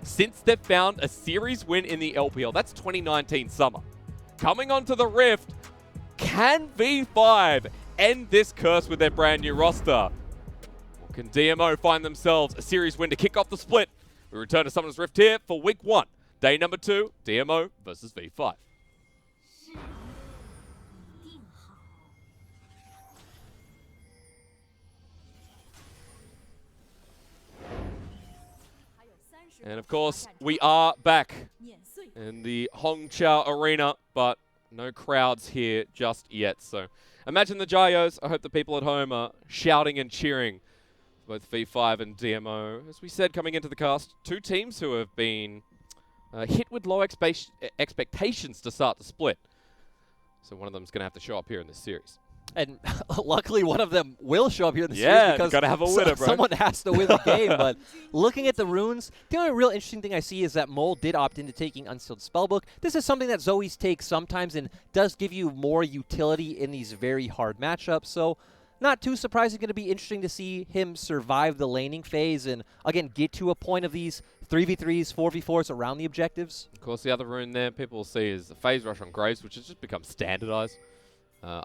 since they've found a series win in the LPL. That's 2019 summer. Coming onto the Rift, can V5 end this curse with their brand new roster? Or can DMO find themselves a series win to kick off the split? We return to Summoner's Rift here for Week 1. Day number 2, DMO versus V5. And of course, we are back in the Hongqiao Arena, but no crowds here just yet. So imagine the Jayos. I hope the people at home are shouting and cheering for both V5 and DMO. As we said coming into the cast, two teams who have been hit with low expectations to start the split. So one of them is going to have to show up here in this series. And luckily, one of them will show up here in the series because gotta have a winner, bro. Someone has to win the game. But looking at the runes, the only real interesting thing I see is that Mole did opt into taking Unsealed Spellbook. This is something that Zoes takes sometimes and does give you more utility in these very hard matchups. So not too surprising, going to be interesting to see him survive the laning phase and, again, get to a point of these 3v3s, 4v4s around the objectives. Of course, the other rune there people will see is the Phase Rush on Graves, which has just become standardized.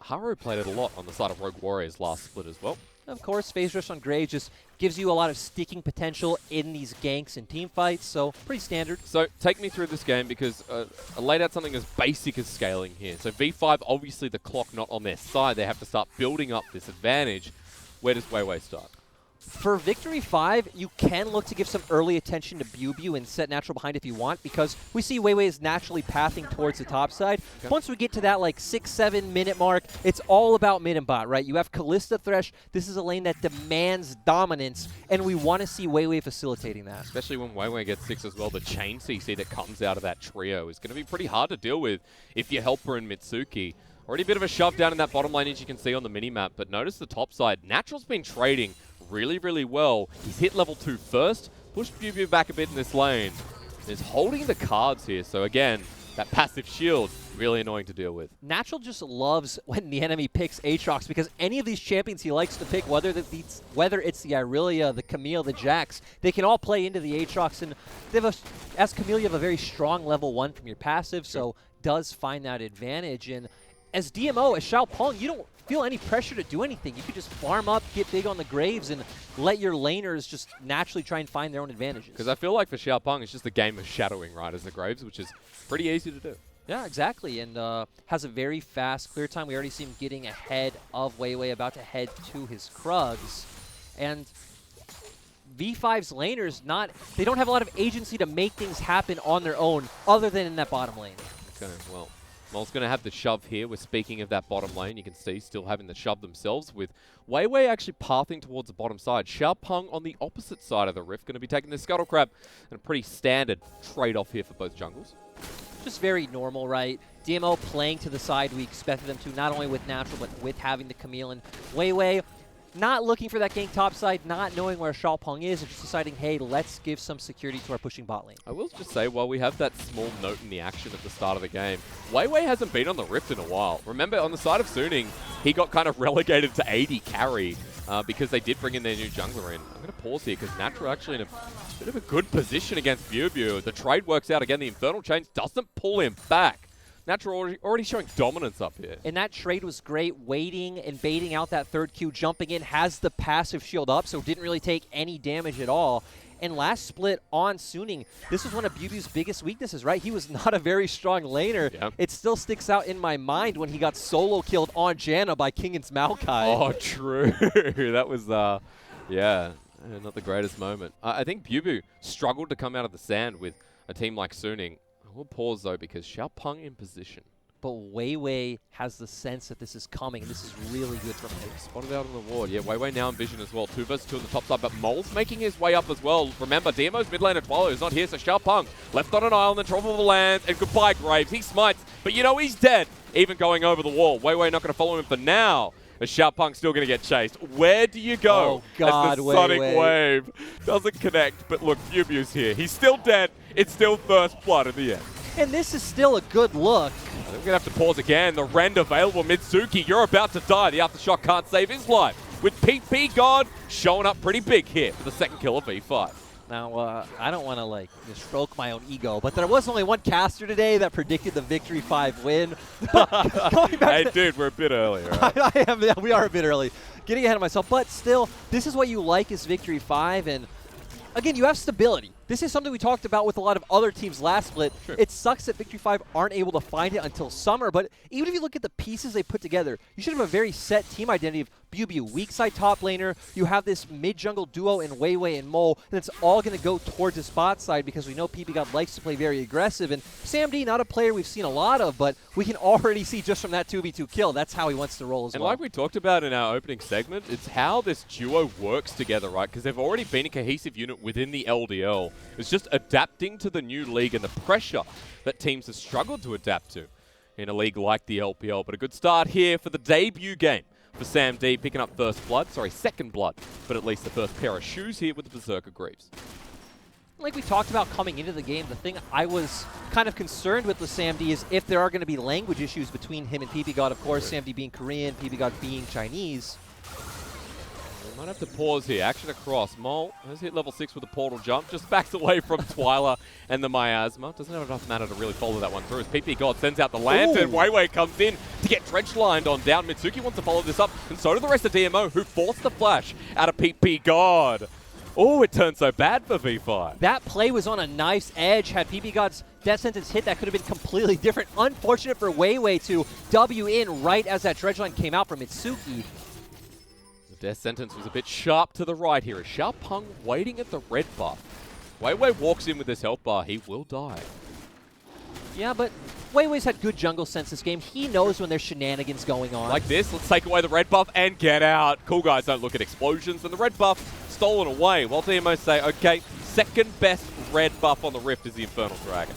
Haru played it a lot on the side of Rogue Warriors last split as well. Of course, Phase Rush on Graves just gives you a lot of sticking potential in these ganks and team fights, so pretty standard. So take me through this game because I laid out something as basic as scaling here. So V5, obviously the clock not on their side. They have to start building up this advantage. Where does Weiwei start? For Victory 5, you can look to give some early attention to Bubu and set Natural behind if you want, because we see Weiwei is naturally pathing towards the top side. Okay. Once we get to that like 6-7 minute mark, it's all about mid and bot, right? You have Kalista Thresh. This is a lane that demands dominance, and we want to see Weiwei facilitating that. Especially when Weiwei gets 6 as well. The chain CC that comes out of that trio is going to be pretty hard to deal with if you help her in Mitsuki. Already a bit of a shove down in that bottom lane, as you can see on the minimap, but notice the top side. Natural's been trading really, really well. He's hit level 2 first, pushed Bubu back a bit in this lane. He's holding the cards here, so again, that passive shield, really annoying to deal with. Natural just loves when the enemy picks Aatrox, because any of these champions he likes to pick, whether it's the Irelia, the Camille, the Jax, they can all play into the Aatrox, and they have as Camille, you have a very strong level 1 from your passive, so does find that advantage. And as DMO, as Xiaopeng, you don't feel any pressure to do anything. You could just farm up, get big on the Graves, and let your laners just naturally try and find their own advantages. Because I feel like for Xiaopeng, it's just a game of shadowing right as the Graves, which is pretty easy to do. Yeah, exactly, and has a very fast clear time. We already see him getting ahead of Weiwei, about to head to his Krugs. And V5's laners, they don't have a lot of agency to make things happen on their own, other than in that bottom lane. Okay, well, Mole's going to have the shove here. We're speaking of that bottom lane. You can see still having the shove themselves, with Weiwei actually pathing towards the bottom side. Xiaopeng on the opposite side of the Rift, going to be taking the Scuttle Crab, and a pretty standard trade-off here for both jungles. Just very normal, right? DMO playing to the side we expected them to, not only with Natural, but with having the Camille. And Weiwei not looking for that gank topside, not knowing where Xiaopeng is, and just deciding, hey, let's give some security to our pushing bot lane. I will just say, while we have that small note in the action at the start of the game, Weiwei hasn't been on the Rift in a while. Remember, on the side of Suning, he got kind of relegated to AD carry because they did bring in their new jungler in. I'm going to pause here because Natural actually in a bit of a good position against Bubu. The trade works out again. The Infernal Chains doesn't pull him back. Natural already showing dominance up here. And that trade was great, waiting and baiting out that third Q, jumping in, has the passive shield up, so didn't really take any damage at all. And last split on Suning, this was one of Bubu's biggest weaknesses, right? He was not a very strong laner. Yeah. It still sticks out in my mind when he got solo killed on Janna by Kingan's Maokai. Oh, true. That was, yeah, not the greatest moment. I think Bubu struggled to come out of the sand with a team like Suning. We'll pause, though, because Xiaopeng in position. But Weiwei has the sense that this is coming, and this is really good from him. Spotted out on the ward. Yeah, Weiwei now in vision as well. 2 versus 2 on the top side, but Mole's making his way up as well. Remember, DMO's mid laner Twilo is not here, so Xiaopeng left on an island, then trouble of the land, and goodbye, Graves. He smites, but you know he's dead, even going over the wall. Weiwei not going to follow him for now. As Xiaopeng's still going to get chased. Where do you go? Oh, God, as the Sonic Wave doesn't connect, but look, Bubu's here. He's still dead. It's still first blood in the end. And this is still a good look. I think we're going to have to pause again. The rend available, Mitsuki. You're about to die. The aftershock can't save his life. With PP God showing up pretty big here for the second kill of V5. Now, I don't want to like stroke my own ego, but there was only one caster today that predicted the Victory 5 win. Hey, dude, we're a bit early, right? We are a bit early. Getting ahead of myself, but still, this is what you like is Victory 5, and again, you have stability. This is something we talked about with a lot of other teams last split. Sure. It sucks that Victory 5 aren't able to find it until summer, but even if you look at the pieces they put together, you should have a very set team identity of BuBu, weak side top laner. You have this mid-jungle duo in Weiwei and Mole, and it's all going to go towards the spot side because we know PBGod likes to play very aggressive. And Sam D, not a player we've seen a lot of, but we can already see just from that 2v2 kill, that's how he wants to roll as well. And like we talked about in our opening segment, it's how this duo works together, right? Because they've already been a cohesive unit within the LDL. It's just adapting to the new league and the pressure that teams have struggled to adapt to in a league like the LPL. But a good start here for the debut game for Sam D, picking up second blood, but at least the first pair of shoes here with the Berserker Greaves. Like we talked about coming into the game, the thing I was kind of concerned with Sam D is if there are going to be language issues between him and PBGod. Of course, Sam D being Korean, PBGod being Chinese. We might have to pause here. Action across. Mole has hit level 6 with a portal jump. Just backs away from Twyla and the Miasma. Doesn't have enough mana to really follow that one through. As PBGod sends out the lantern. Weiwei comes in to get dredge-lined on down. Mitsuki wants to follow this up. And so do the rest of DMO, who forced the flash out of PBGod. Oh, it turned so bad for V5. That play was on a nice edge. Had PBGod's Death Sentence hit, that could have been completely different. Unfortunate for Weiwei to W in right as that dredge line came out from Mitsuki. Death Sentence was a bit sharp to the right here. Is Xiaopeng waiting at the red buff? Weiwei walks in with this health bar. He will die. Yeah, but Weiwei's had good jungle sense this game. He knows when there's shenanigans going on. Like this, let's take away the red buff and get out. Cool guys don't look at explosions. And the red buff stolen away. While DMO say, okay, second best red buff on the Rift is the Infernal Dragon.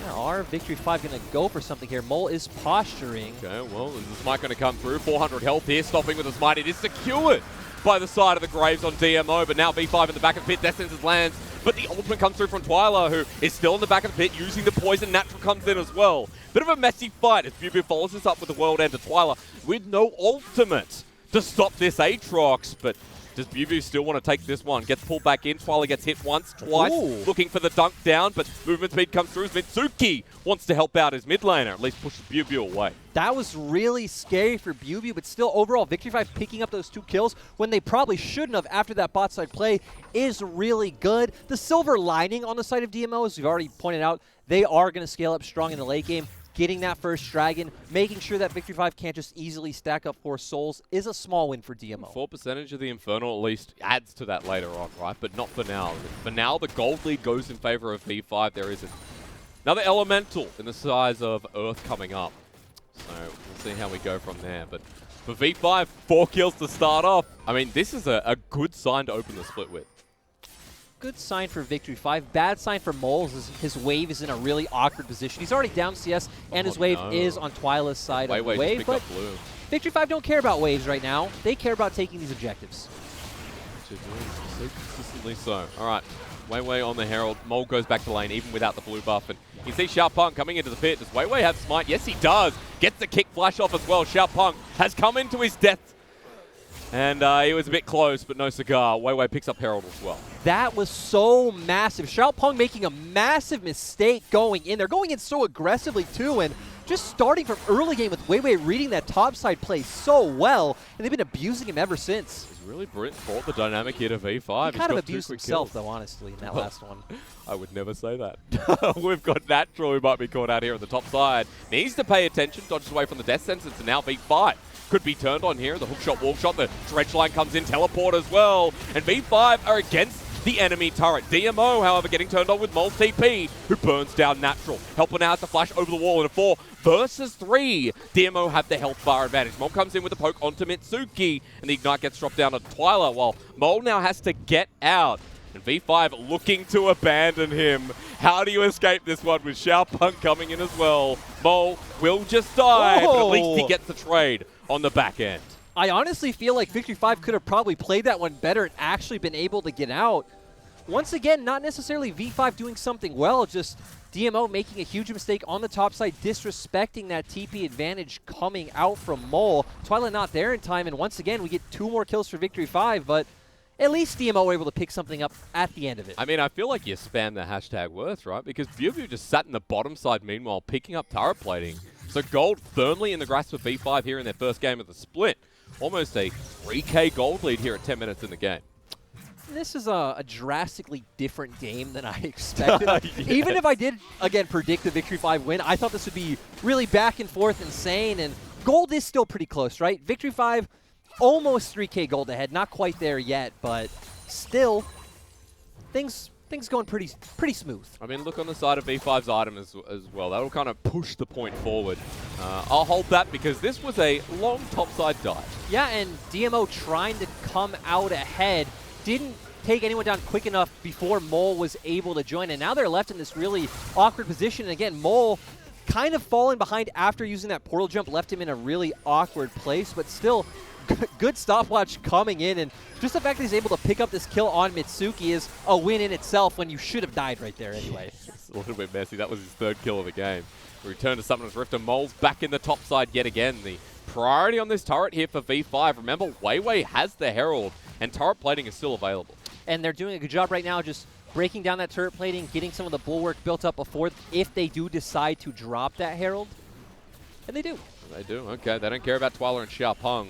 Yeah, are Victory 5 going to go for something here? Mole is posturing. Okay, well, is the smite going to come through? 400 health here, stopping with the smite. It is secured by the side of the Graves on DMO, but now V5 in the back of the pit. Death Sentence lands, but the ultimate comes through from Twyla, who is still in the back of the pit using the poison. Natural comes in as well. Bit of a messy fight as BuBu follows this up with the World End to Twyla with no ultimate to stop this Aatrox, but does BuBu still want to take this one? Gets pulled back in. Twyla gets hit once, twice, looking for the dunk down, but movement speed comes through. Mitsuki wants to help out his mid laner, at least pushes BuBu away. That was really scary for BuBu, but still overall, Victory 5 picking up those 2 kills when they probably shouldn't have after that bot side play is really good. The silver lining on the side of DMO, as we've already pointed out, they are going to scale up strong in the late game. Getting that first dragon, making sure that Victory 5 can't just easily stack up 4 souls is a small win for DMO. 4% of the Infernal at least adds to that later on, right? But not for now. For now, the gold lead goes in favor of V5. There isn't another elemental in the size of Earth coming up. So we'll see how we go from there. But for V5, 4 kills to start off. I mean, this is a good sign to open the split with. Good sign for Victory 5. Bad sign for Moles is his wave is in a really awkward position. He's already down CS, and his wave is on Twyla's side of the wave. But Victory 5 don't care about waves right now. They care about taking these objectives. Consistently so. All right. Weiwei on the Herald. Mole goes back to lane even without the blue buff. And you see Xiaopeng coming into the pit. Does Weiwei have smite? Yes, he does. Gets the kick flash off as well. Xiaopeng has come into his death. And he was a bit close, but no cigar. Weiwei picks up Herald as well. That was so massive. Xiaopeng making a massive mistake going in. They're going in so aggressively too, and just starting from early game with Weiwei reading that topside play so well, and they've been abusing him ever since. He's really brought the dynamic here to V5. He kind of abused himself, though, honestly, in that last one. I would never say that. We've got Natural, who might be caught out here on the top side. Needs to pay attention, dodges away from the Death Sentence, and now V5 could be turned on here. The hookshot, wall shot, the dredge line comes in, teleport as well. And V5 are against the enemy turret. DMO, however, getting turned on with Mole's TP, who burns down Natural. Helping out to flash over the wall in a 4 versus 3. DMO have the health bar advantage. Mole comes in with a poke onto Mitsuki, and the Ignite gets dropped down to Twyla, while Mole now has to get out. And V5 looking to abandon him. How do you escape this one with Xiaopeng coming in as well? Mole will just die, but at least he gets the trade on the back end. I honestly feel like Victory 5 could have probably played that one better and actually been able to get out. Once again, not necessarily V5 doing something well, just DMO making a huge mistake on the top side, disrespecting that TP advantage coming out from Mole. Twyla not there in time, and once again, we get 2 more kills for Victory 5, but at least DMO were able to pick something up at the end of it. I mean, I feel like you spam the hashtag worth, right? Because View just sat in the bottom side meanwhile, picking up turret plating. So gold firmly in the grasp of V5 here in their first game of the split. Almost a 3K gold lead here at 10 minutes in the game. This is a drastically different game than I expected. Yes. Even if I did, again, predict the Victory 5 win, I thought this would be really back and forth insane, and gold is still pretty close, right? Victory 5, almost 3K gold ahead. Not quite there yet, but still, things going pretty smooth. I mean, look on the side of V5's item as well. That'll kind of push the point forward. I'll hold that because this was a long topside dive. Yeah, and DMO trying to come out ahead. Didn't take anyone down quick enough before Mole was able to join, and now they're left in this really awkward position. And again, Mole kind of falling behind after using that portal jump left him in a really awkward place, but still good stopwatch coming in, and just the fact that he's able to pick up this kill on Mitsuki is a win in itself when you should have died right there anyway. It's a little bit messy. That was his third kill of the game. We return to Summoner's Rift, and Mole's back in the top side yet again. The priority on this turret here for V5. Remember, Weiwei has the Herald, and turret plating is still available. And they're doing a good job right now just breaking down that turret plating, getting some of the bulwark built up before if they do decide to drop that Herald. And they do. They do. Okay, they don't care about Twyla and Xiaopeng.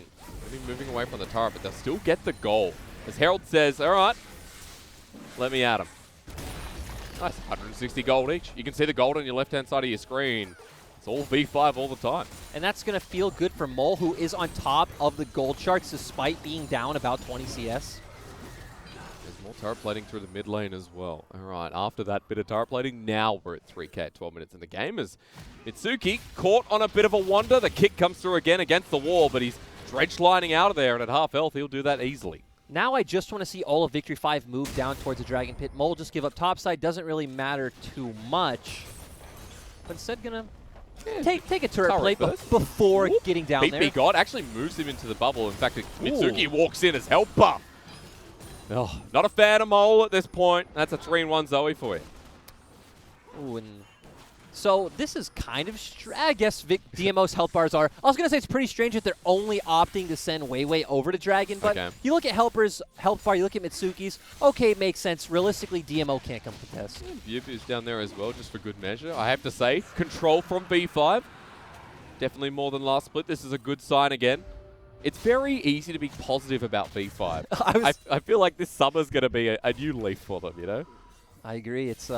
Maybe moving away from the turret, but they'll still get the goal. As Herald says, all right, let me at him. Nice, 160 gold each. You can see the gold on your left-hand side of your screen. It's all V5 all the time. And that's going to feel good for Mole, who is on top of the gold charts despite being down about 20 CS. There's more turret plating through the mid lane as well. All right, after that bit of turret plating, now we're at 3K at 12 minutes in the game as Mitsuki caught on a bit of a wander. The kick comes through again against the wall, but he's dredge lining out of there, and at half health, he'll do that easily. Now I just want to see all of Victory 5 move down towards the Dragon Pit. Mole just give up topside. Doesn't really matter too much. But instead going to take a turret plate before getting down there. BP God actually moves him into the bubble. In fact, Mitsuki walks in as help buff. Oh, not a fan of Mole at this point. That's a 3-in-1 Zoe for you. Ooh, and so this is kind of, I guess DMO's health bars are, I was going to say it's pretty strange that they're only opting to send Weiwei over to Dragon, but you look at Helper's health bar, you look at Mitsuki's, okay, it makes sense. Realistically, DMO can't come contest. Bubu's down there as well, just for good measure. I have to say, control from V5. Definitely more than last split. This is a good sign again. It's very easy to be positive about V5. I feel like this summer's going to be a new leaf for them, you know? I agree. It's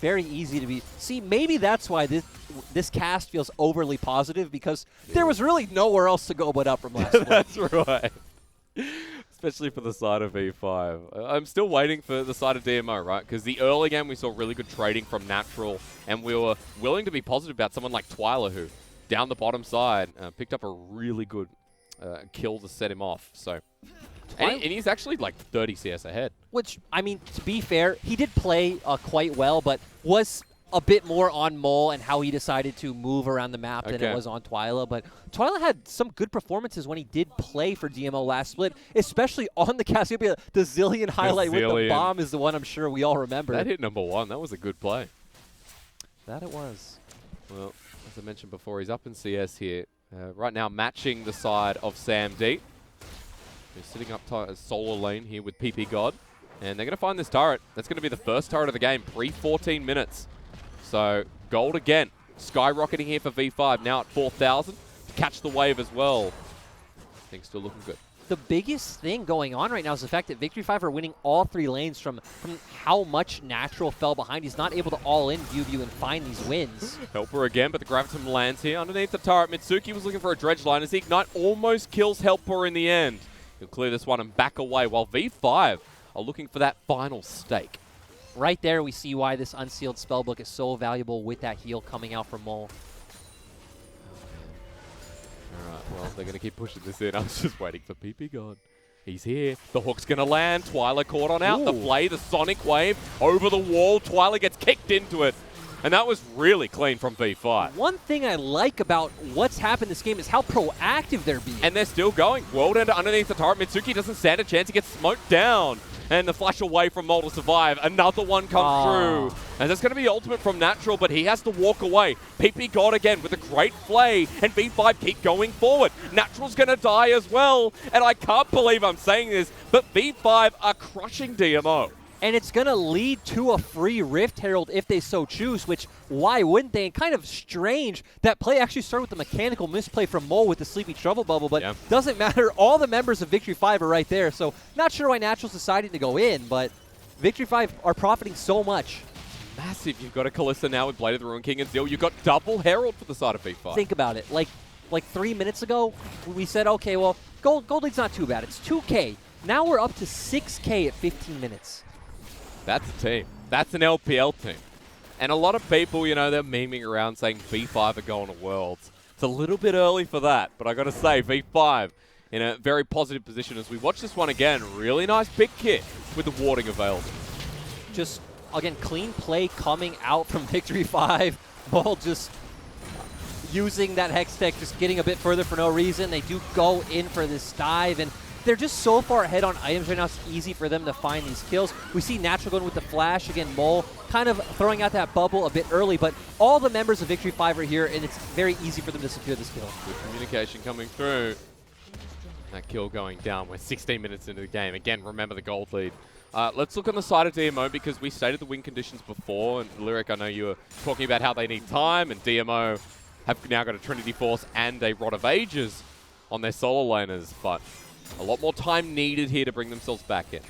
very easy to be. See, maybe that's why this cast feels overly positive, because there was really nowhere else to go but up from last week. That's right. Especially for the side of V5. I'm still waiting for the side of DMO, right? Because the early game we saw really good trading from Natural, and we were willing to be positive about someone like Twyla, who down the bottom side picked up a really good kill to set him off. So. And he's actually like 30 CS ahead. Which, I mean, to be fair, he did play quite well, but was a bit more on Mole and how he decided to move around the map than it was on Twyla. But Twyla had some good performances when he did play for DMO last split, especially on the Cassiopeia. The Zillion highlight with the bomb is the one I'm sure we all remember. That hit #1. That was a good play. That it was. Well, as I mentioned before, he's up in CS here. Right now matching the side of Sam D. He's sitting up solo lane here with PP God. And they're going to find this turret. That's going to be the first turret of the game, pre-14 minutes. So, gold again. Skyrocketing here for V5, now at 4,000. To catch the wave as well. Things still looking good. The biggest thing going on right now is the fact that Victory 5 are winning all 3 lanes from how much Natural fell behind. He's not able to all-in view and find these wins. Helper again, but the Gravitum lands here underneath the turret. Mitsuki was looking for a dredge line as the Ignite almost kills Helper in the end. He'll clear this one and back away, while V5 are looking for that final stake. Right there, we see why this unsealed spellbook is so valuable with that heal coming out from Mole. All right, well, they're going to keep pushing this in. I was just waiting for PP God. He's here. The hook's going to land. Twyla caught on out. The play, the Sonic Wave over the wall. Twyla gets kicked into it. And that was really clean from V5. One thing I like about what's happened this game is how proactive they're being. And they're still going. World Ender underneath the turret. Mitsuki doesn't stand a chance. He gets smoked down. And the flash away from Mole to survive. Another one comes through. And that's going to be ultimate from Natural, but he has to walk away. PP God again with a great play, and V5 keep going forward. Natural's going to die as well, and I can't believe I'm saying this, but V5 are crushing DMO. And it's going to lead to a free Rift Herald if they so choose, which why wouldn't they? And kind of strange that play actually started with the mechanical misplay from Mole with the Sleepy Trouble Bubble, but doesn't matter. All the members of Victory 5 are right there, so not sure why Natural's deciding to go in, but Victory 5 are profiting so much. Massive. You've got a Kalista now with Blade of the Ruin King and Zeal. You've got double Herald for the side of V5. Think about it. Like 3 minutes ago, we said, okay, well, Gold League's not too bad. It's 2K. Now we're up to 6K at 15 minutes. That's a team. That's an LPL team. And a lot of people, you know, they're memeing around saying V5 are going to Worlds. It's a little bit early for that, but I got to say, V5 in a very positive position as we watch this one again. Really nice pick kit with the warding available. Just, again, clean play coming out from Victory 5. Ball just using that Hex Tech, just getting a bit further for no reason. They do go in for this dive, and they're just so far ahead on items right now, it's easy for them to find these kills. We see Natural going with the flash. Again, Mole kind of throwing out that bubble a bit early, but all the members of Victory 5 are here, and it's very easy for them to secure this kill. Good communication coming through. That kill going down. We're 16 minutes into the game. Again, remember the gold lead. Let's look on the side of DMO because we stated the win conditions before, and Lyric, I know you were talking about how they need time, and DMO have now got a Trinity Force and a Rod of Ages on their solo laners, but a lot more time needed here to bring themselves back in.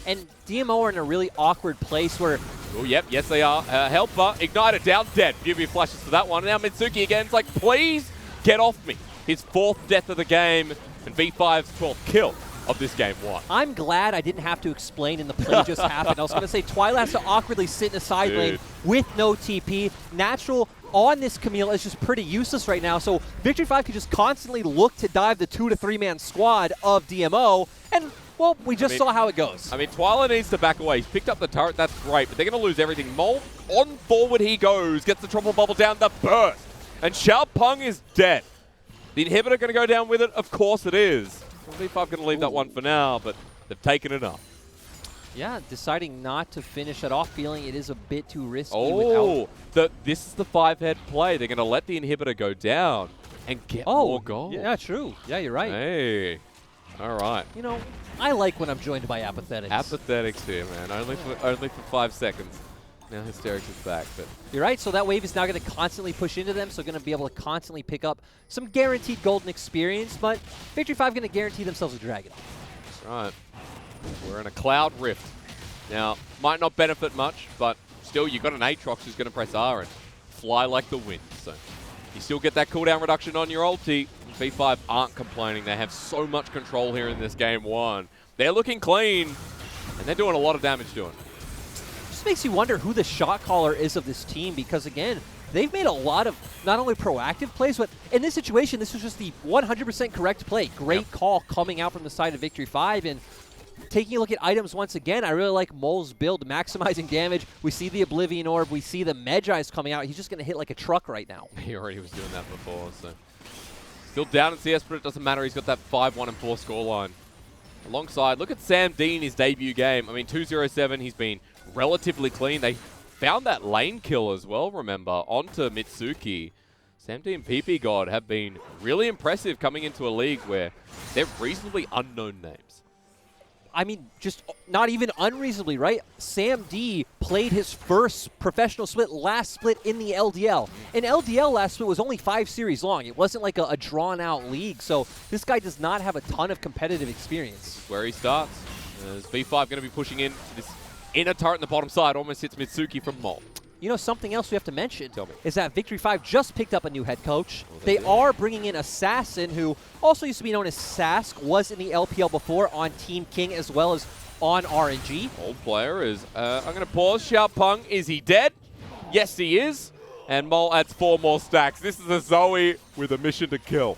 And DMO are in a really awkward place where... Oh, yep, yes they are. Helper, Igniter down, dead. Beauty flashes for that one. Now Mitsuki again, it's like, please get off me. His 4th death of the game, and V5's 12th kill of this game 1. I'm glad I didn't have to explain in the play just happened. I was going to say Twilight has to awkwardly sit in a side lane with no TP. Natural on this Camille is just pretty useless right now, so Victory 5 could just constantly look to dive the 2 to 3 man squad of DMO, and, well, we just saw how it goes. I mean, Twilight needs to back away. He's picked up the turret, that's great, but they're going to lose everything. Mole, on forward he goes, gets the triple bubble down, the burst, and Xiaopeng is dead. The inhibitor going to go down with it? Of course it is. V5 going to leave that one for now, but they've taken it up. Yeah, deciding not to finish it off, feeling it is a bit too risky. Oh, this is the 5-head play. They're going to let the inhibitor go down and get more gold. Yeah, true. Yeah, you're right. Hey, all right. You know, I like when I'm joined by apathetics. Apathetics here, man. Only for 5 seconds. Now Hysterics is back, but you're right. So that wave is now going to constantly push into them, so going to be able to constantly pick up some guaranteed golden experience, but Victory 5 going to guarantee themselves a dragon. That's right. We're in a Cloud Rift. Now, might not benefit much, but still, you've got an Aatrox who's going to press R and fly like the wind. So you still get that cooldown reduction on your ulti. V5 aren't complaining. They have so much control here in this game 1. They're looking clean, and they're doing a lot of damage to it. Just makes you wonder who the shot caller is of this team, because, again, they've made a lot of not only proactive plays, but in this situation, this was just the 100% correct play. Great call coming out from the side of Victory 5, and taking a look at items once again, I really like Mole's build, maximizing damage. We see the Oblivion Orb. We see the Medjai's coming out. He's just going to hit like a truck right now. He already was doing that before, so. Still down in CS, but it doesn't matter. He's got that 5-1 and 4 scoreline. Alongside, look at Sam D in his debut game. I mean, 2-0-7, he's been relatively clean. They found that lane kill as well, remember, onto Mitsuki. Sam D and PP God have been really impressive coming into a league where they're reasonably unknown names. I mean, just not even unreasonably, right? Sam D played his first professional split last split in the LDL. An LDL last split was only 5 series long. It wasn't like a drawn-out league, so this guy does not have a ton of competitive experience. Where he starts. Is V5 going to be pushing in this inner turret in the bottom side, almost hits Mitsuki from Mole. You know, something else we have to mention Tell me. is that Victory 5 just picked up a new head coach. They are bringing in Assassin, who also used to be known as Sask, was in the LPL before on Team King as well as on RNG. Old player is, I'm going to pause. Xiaopeng, is he dead? Yes, he is. And Mole adds 4 more stacks. This is a Zoe with a mission to kill.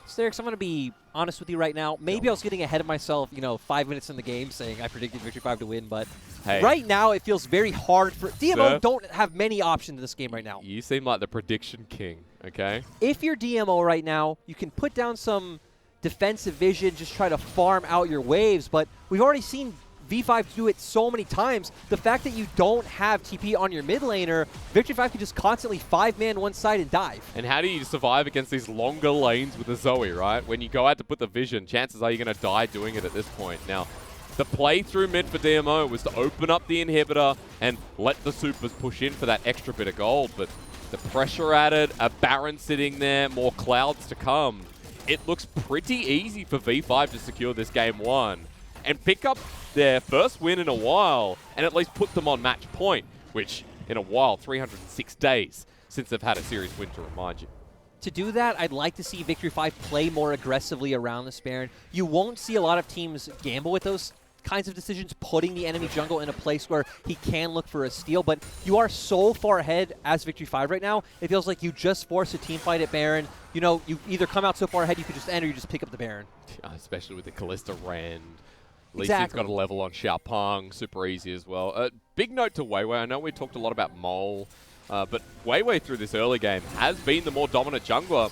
Sterix, I'm going to be honest with you right now. Maybe I was getting ahead of myself, 5 minutes in the game saying I predicted Victory 5 to win, but right now it feels very hard for... DMO don't have many options in this game right now. You seem like the prediction king, okay? If you're DMO right now, you can put down some defensive vision, just try to farm out your waves, but we've already seen V5 do it so many times. The fact that you don't have TP on your mid laner, Victory 5 can just constantly 5-man one side and dive. And how do you survive against these longer lanes with the Zoe, right? When you go out to put the vision, chances are you're going to die doing it at this point. Now, the play through mid for DMO was to open up the inhibitor and let the supers push in for that extra bit of gold, but the pressure added, a Baron sitting there, more clouds to come. It looks pretty easy for V5 to secure this game 1 and pick up their first win in a while and at least put them on match point, which in a while, 306 days since they've had a series win, to remind you. To do that, I'd like to see Victory 5 play more aggressively around this Baron. You won't see a lot of teams gamble with those kinds of decisions, putting the enemy jungle in a place where he can look for a steal, but you are so far ahead as Victory 5 right now, it feels like you just force a team fight at Baron. You know, you either come out so far ahead you could just end or you just pick up the Baron. Yeah, especially with the Kalista Rand. At least Exactly. you've got a level on Xiaopeng, super easy as well. Big note to Weiwei. I know we talked a lot about Mole, but Weiwei through this early game has been the more dominant jungler.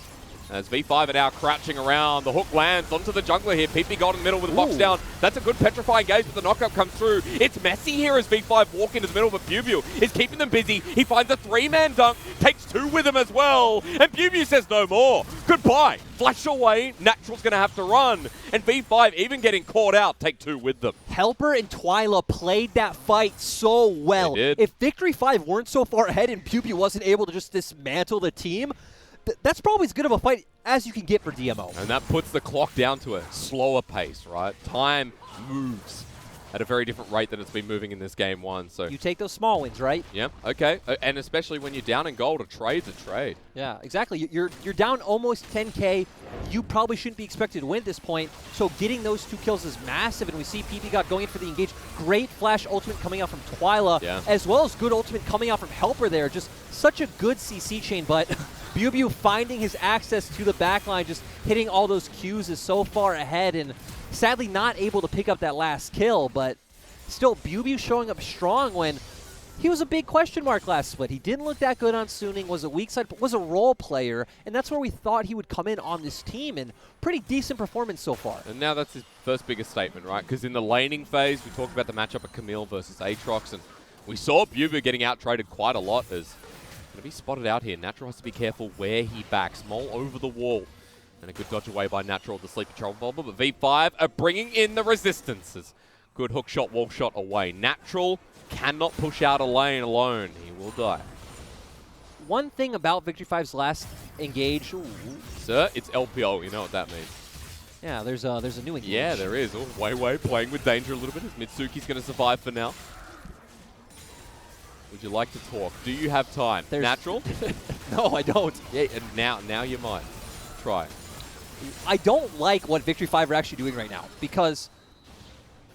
As V5 are now crouching around, the hook lands onto the jungler here. PP got in the middle with a box down. That's a good petrifying gaze, but the knockup comes through. It's messy here as V5 walk into the middle, but Bubu is keeping them busy. He finds a 3-man dunk, takes 2 with him as well, and Bubu says no more. Goodbye. Flash away, Natural's going to have to run, and V5 even getting caught out, take 2 with them. Helper and Twyla played that fight so well. They did. If Victory 5 weren't so far ahead and Bubu wasn't able to just dismantle the team, that's probably as good of a fight as you can get for DMO. And that puts the clock down to a slower pace, right? Time moves at a very different rate than it's been moving in this game 1. So You take those small wins, right? yeah, okay. And especially when you're down in gold, a trade's a trade. Yeah, exactly. You're down almost 10K. You probably shouldn't be expected to win at this point. So getting those 2 kills is massive. And we see PP got going in for the engage. Great flash ultimate coming out from Twyla, as well as good ultimate coming out from Helper there. Just such a good CC chain, but Bubu finding his access to the backline, just hitting all those Qs is so far ahead and sadly not able to pick up that last kill, but still Bubu showing up strong when he was a big question mark last split. He didn't look that good on Suning, was a weak side, but was a role player, and that's where we thought he would come in on this team, and pretty decent performance so far. And now that's his first biggest statement, right? Because in the laning phase, we talked about the matchup of Camille versus Aatrox, and we saw Bubu getting out-traded quite a lot as going to be spotted out here. Natural has to be careful where he backs. Mole over the wall. And a good dodge away by Natural, the sleepy trouble bobber. But V5 are bringing in the resistances. Good hook shot, wall shot away. Natural cannot push out a lane alone. He will die. One thing about Victory 5's last engage... Sir, it's LPL. You know what that means. Yeah, there's a new engage. Yeah, there is. Oh, Weiwei playing with danger a little bit. Mitsuki's going to survive for now. Would you like to talk? Do you have time? Natural? No, I don't. Yeah, and now you might. Try. I don't like what Victory 5 are actually doing right now because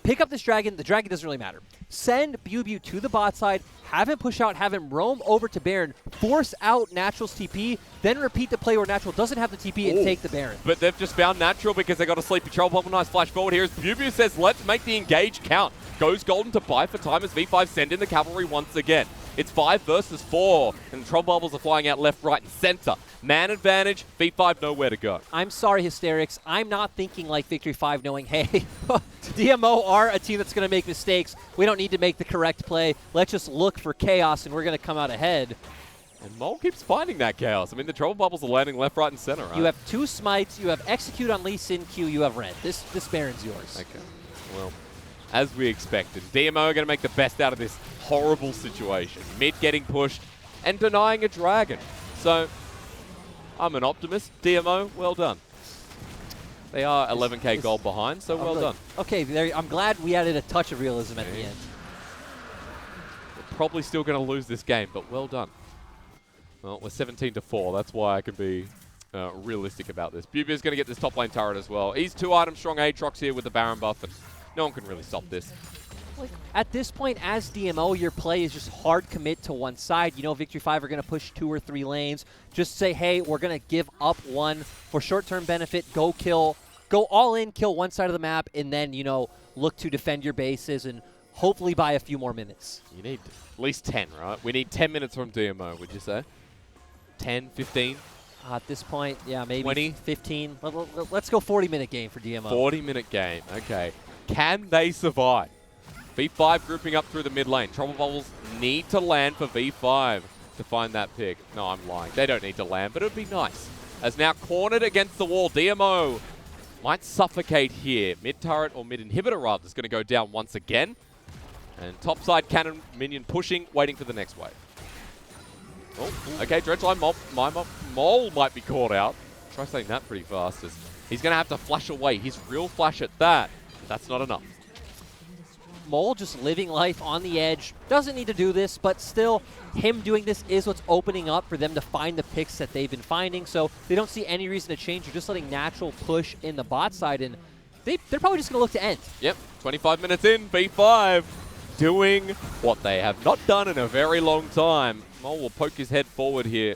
pick up this dragon. The dragon doesn't really matter. Send Bubu to the bot side, have him push out, have him roam over to Baron, force out Natural's TP, then repeat the play where Natural doesn't have the TP and take the Baron. But they've just found Natural because they got a sleepy trouble bubble. Nice flash forward here as Bubu says, let's make the engage count. Goes golden to buy for time as V5 send in the cavalry once again. It's 5 versus 4, and the trouble bubbles are flying out left, right, and center. Man advantage, V5 nowhere to go. I'm sorry, Hysterics. I'm not thinking like Victory 5 knowing, hey, DMO are a team that's going to make mistakes. We don't need to make the correct play. Let's just look for chaos, and we're going to come out ahead. And Mole keeps finding that chaos. I mean, the trouble bubbles are landing left, right, and center, right? You have 2 smites. You have Execute on Lee Sin Q. You have Red. This Baron's yours. Okay. Well, as we expected, DMO are going to make the best out of this horrible situation. Mid getting pushed and denying a dragon. So, I'm an optimist. DMO, well done. They are 11K gold behind, so well done. Okay, I'm glad we added a touch of realism at the end. They're probably still going to lose this game, but well done. Well, we're 17-4. That's why I can be realistic about this. Bubu's going to get this top lane turret as well. He's 2-item strong Aatrox here with the Baron buff, and no one can really stop this. At this point, as DMO, your play is just hard commit to one side. You know Victory 5 are going to push 2 or 3 lanes. Just say, hey, we're going to give up 1 for short-term benefit. Go all in, kill one side of the map, and then, you know, look to defend your bases and hopefully buy a few more minutes. You need at least 10, right? We need 10 minutes from DMO, would you say? 10, 15? At this point, yeah, maybe 20? 15. Let's go 40-minute game for DMO. 40-minute game, okay. Can they survive? V5 grouping up through the mid lane. Trouble Bubbles need to land for V5 to find that pick. No, I'm lying. They don't need to land, but it would be nice. As now cornered against the wall, DMO might suffocate here. Mid turret or mid inhibitor rather is going to go down once again. And topside cannon minion pushing, waiting for the next wave. Oh, okay, Dredgeline Mole might be caught out. Try saying that pretty fast. As he's going to have to flash away. His real flash at that. That's not enough. Mole just living life on the edge. Doesn't need to do this, but still, him doing this is what's opening up for them to find the picks that they've been finding. So they don't see any reason to change. They're just letting natural push in the bot side, and they're probably just going to look to end. Yep, 25 minutes in, V5 doing what they have not done in a very long time. Mole will poke his head forward here.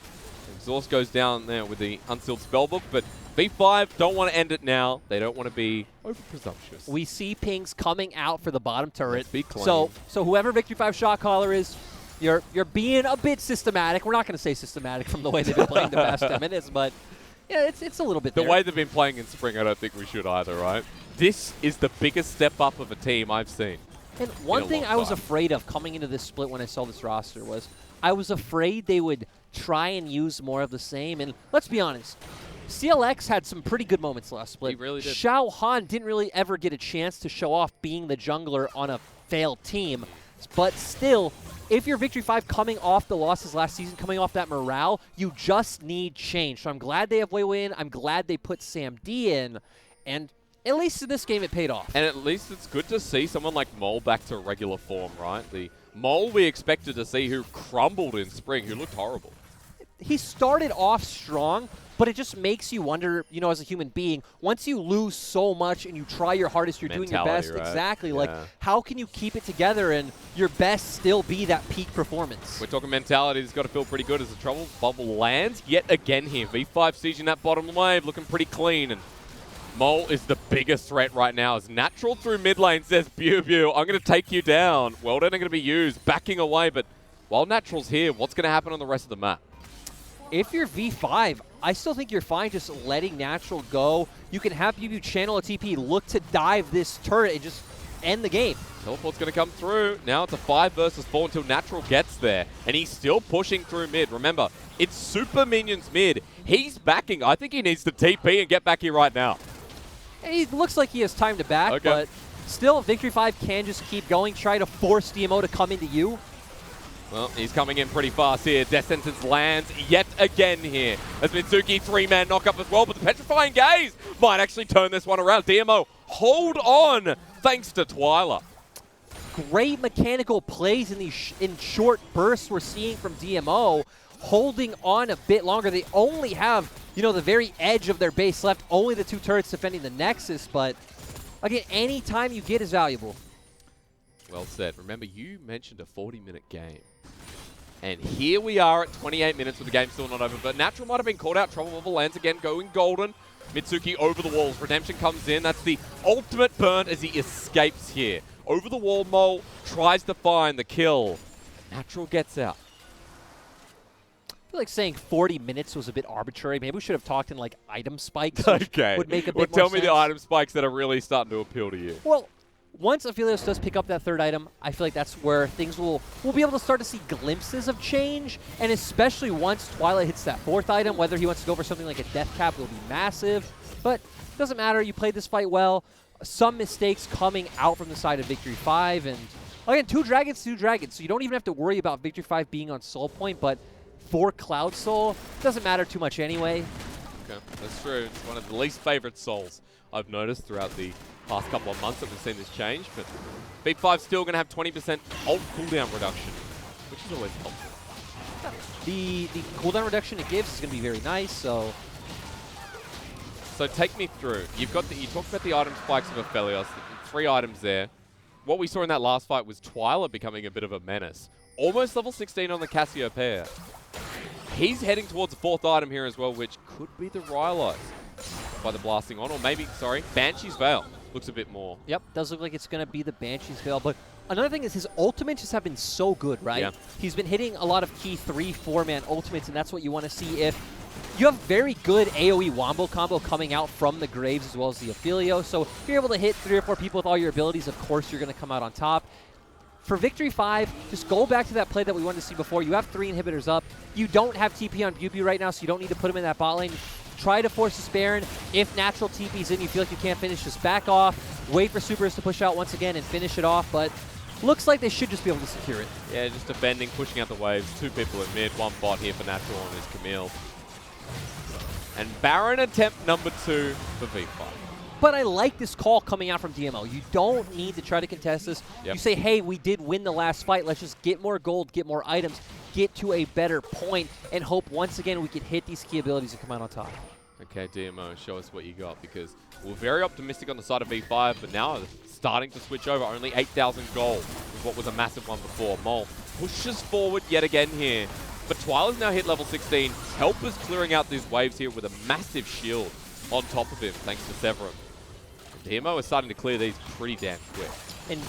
Exhaust goes down there with the unsealed spellbook, but V5 don't want to end it now. They don't want to be over-presumptuous. We see pings coming out for the bottom turret. Let's be clean. So whoever Victory 5 shot caller is, you're being a bit systematic. We're not going to say systematic from the way they've been playing the past 10 minutes, but yeah, it's a little bit The there. way they've been playing in spring, I don't think we should either, right? This is the biggest step up of a team I've seen. And one thing I was afraid of coming into this split when I saw this roster was I was afraid they would try and use more of the same. And let's be honest, CLX had some pretty good moments last split. He really did. Xiao Han didn't really ever get a chance to show off being the jungler on a failed team. But still, if you're Victory 5 coming off the losses last season, coming off that morale, you just need change. So I'm glad they have Wei in. I'm glad they put Sam D in. And at least in this game, it paid off. And at least it's good to see someone like Mole back to regular form, right? The Mole we expected to see who crumbled in spring, who looked horrible. He started off strong, but it just makes you wonder, you know, as a human being, once you lose so much and you try your hardest, you're doing your best. Right? Exactly. Yeah. Like, how can you keep it together and your best still be that peak performance? We're talking mentality. It's got to feel pretty good as the trouble bubble lands yet again here. V5 sieging that bottom wave, looking pretty clean. And Mole is the biggest threat right now as Natural through mid lane says, "Pew, pew, I'm going to take you down." Well done, are going to be used, backing away. But while Natural's here, what's going to happen on the rest of the map? If you're V5, I still think you're fine just letting Natural go. You can have you channel a TP, look to dive this turret, and just end the game. Teleport's going to come through. Now it's a 5 versus 4 until Natural gets there. And he's still pushing through mid. Remember, it's super minions mid. He's backing. I think he needs to TP and get back here right now. He looks like he has time to back, but still, Victory 5 can just keep going, try to force DMO to come into you. Well, he's coming in pretty fast here. Death Sentence lands yet again here. As Mitsuki 3-man knock-up as well, but the Petrifying Gaze might actually turn this one around. DMO, hold on, thanks to Twyla. Great mechanical plays in these in short bursts we're seeing from DMO, holding on a bit longer. They only have, you know, the very edge of their base left, only the 2 turrets defending the Nexus, but again, any time you get is valuable. Well said. Remember, you mentioned a 40-minute game. And here we are at 28 minutes with the game still not over. But Natural might have been caught out. Trouble Bubble lands again, going golden. Mitsuki over the walls. Redemption comes in. That's the ultimate burn as he escapes here. Over the wall, Mole tries to find the kill. Natural gets out. I feel like saying 40 minutes was a bit arbitrary. Maybe we should have talked in, like, item spikes. Okay. Would make a bit well, more tell me sense. the item spikes that are really starting to appeal to you. Well, once Aphelios does pick up that 3rd item, I feel like that's where things we'll be able to start to see glimpses of change, and especially once Twilight hits that 4th item, whether he wants to go for something like a death cap will be massive, but it doesn't matter. You played this fight well. Some mistakes coming out from the side of Victory 5, and again, 2 dragons, so you don't even have to worry about Victory 5 being on soul point, but for Cloud Soul, it doesn't matter too much anyway. Okay, that's true. It's one of the least favorite souls I've noticed throughout the past couple of months that we've seen this change, but V5's still going to have 20% ult cooldown reduction, which is always helpful. The cooldown reduction it gives is going to be very nice, so take me through. You talked about the item spikes of Aphelios, 3 items there. What we saw in that last fight was Twyla becoming a bit of a menace. Almost level 16 on the Cassiopeia. He's heading towards the 4th item here as well, which could be the Rylai's by the blasting on, or maybe, sorry, Banshee's Veil. Looks a bit more. Yep, does look like it's going to be the Banshee's Veil. But another thing is his ultimates just have been so good, right? Yeah. He's been hitting a lot of key 3-4-man ultimates, and that's what you want to see if you have very good AoE Wombo combo coming out from the Graves as well as the Aphelios. So if you're able to hit 3 or 4 people with all your abilities, of course you're going to come out on top. for Victory 5, just go back to that play that we wanted to see before. You have 3 inhibitors up. You don't have TP on BuBu right now, so you don't need to put him in that bot lane. Try to force a Baron. If natural TP's in, you feel like you can't finish, just back off. Wait for Supers to push out once again and finish it off, but looks like they should just be able to secure it. Yeah, just defending, pushing out the waves. 2 people in mid, 1 bot here for natural on his Camille. And Baron attempt number 2 for V5. But I like this call coming out from DMO. You don't need to try to contest this. Yep. You say, hey, we did win the last fight. Let's just get more gold, get more items, get to a better point, and hope once again we can hit these key abilities and come out on top. Okay, DMO, show us what you got, because we're very optimistic on the side of V5, but now starting to switch over. Only 8,000 gold was what was a massive one before. Mole pushes forward yet again here. But Twyla's now hit level 16. Helper's clearing out these waves here with a massive shield on top of him, thanks to Severin. DMO is starting to clear these pretty damn quick. And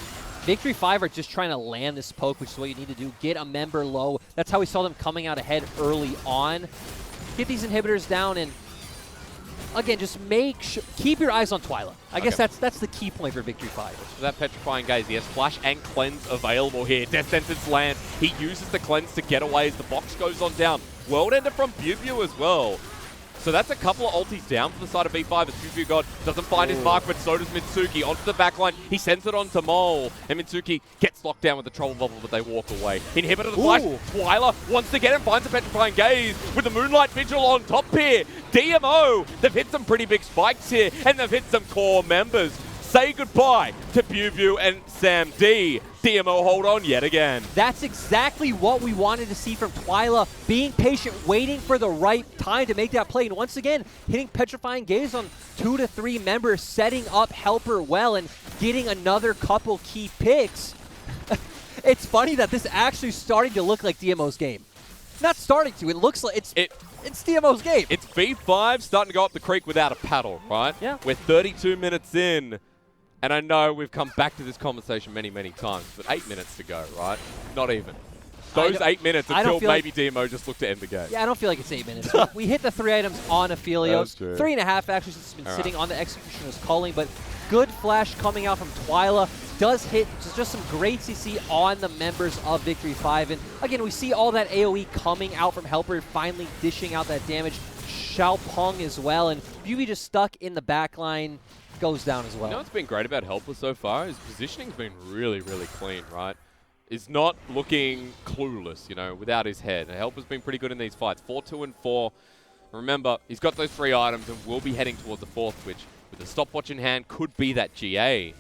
Victory 5 are just trying to land this poke, which is what you need to do. Get a member low. That's how we saw them coming out ahead early on. Get these inhibitors down and, again, just keep your eyes on Twyla. I guess that's the key point for Victory 5. For that Petrifying Gaze, he has Flash and Cleanse available here. Death Sentence land. He uses the Cleanse to get away as the box goes on down. World Ender from BuBu as well. So that's a couple of ultis down for the side of B5 as BuBu God doesn't find his mark, but so does Mitsuki. Onto the backline, he sends it on to Mole, and Mitsuki gets locked down with the Trouble Bubble, but they walk away. Inhibitor to the flash, Twyla wants to get him, finds a Petrifying Gaze with the Moonlight Vigil on top here. DMO, they've hit some pretty big spikes here, and they've hit some core members. Say goodbye to BuBu and Sam D. DMO hold on yet again. That's exactly what we wanted to see from Twyla. Being patient, waiting for the right time to make that play. And once again, hitting Petrifying Gaze on 2 to 3 members, setting up Helper well and getting another couple key picks. It's funny that this actually starting to look like DMO's game. Not starting to, it looks like it's DMO's game. It's V5 starting to go up the creek without a paddle, right? Yeah. We're 32 minutes in. And I know we've come back to this conversation many, many times, but 8 minutes to go, right? Not even. Those 8 minutes until maybe DMO just looked to end the game. Yeah, I don't feel like it's 8 minutes. We hit the 3 items on Aphelios. 3.5 actually, since it's been sitting on the Executioner's Calling, but good flash coming out from Twyla. Does hit just some great CC on the members of Victory 5. And again, we see all that AoE coming out from Helper, finally dishing out that damage. Xiaopeng as well, and BuBu just stuck in the backline. Goes down as well. You know what's been great about Helper so far? His positioning's been really, really clean, right? Is not looking clueless, you know, without his head. Helper's been pretty good in these fights. 4-2 and 4. Remember, he's got those 3 items and will be heading towards the 4th, which with the stopwatch in hand could be that GA.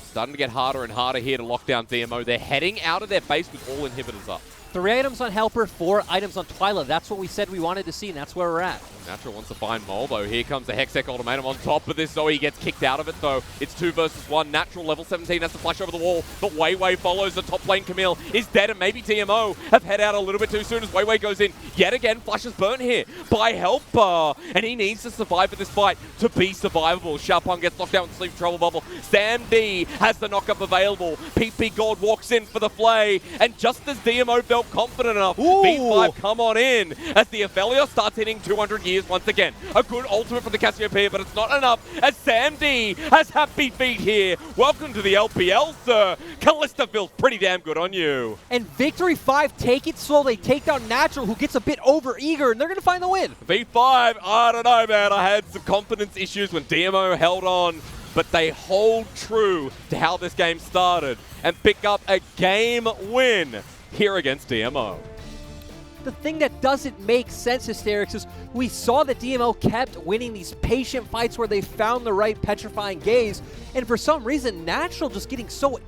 Starting to get harder and harder here to lock down DMO. They're heading out of their base with all inhibitors up. 3 items on Helper, 4 items on Twyla. That's what we said we wanted to see, and that's where we're at. Natural wants to find Mole, though. Here comes the Hextech Ultimatum on top of this. Zoe gets kicked out of it, though. It's 2 versus 1. Natural, level 17, has to flash over the wall. But Weiwei follows. The top lane, Camille, is dead, and maybe DMO have head out a little bit too soon as Weiwei goes in. Yet again, Flash is burnt here by Helper. And he needs to survive for this fight to be survivable. Xiaopeng gets locked out with Sleep Trouble Bubble. Sam D has the knockup available. PP God walks in for the flay. And just as DMO felt confident enough, V5 come on in as the Aphelios starts hitting 200 years once again. A good ultimate from the Cassiopeia, but it's not enough as Sam D has happy feet here. Welcome to the LPL, sir. Callista feels pretty damn good on you. And Victory 5 take it slow. They take down Natural, who gets a bit over-eager, and they're going to find the win. V5, I don't know, man. I had some confidence issues when DMO held on, but they hold true to how this game started and pick up a game win here against DMO. The thing that doesn't make sense, Hysterics, is we saw that DMO kept winning these patient fights where they found the right Petrifying Gaze, and for some reason, Natural just getting so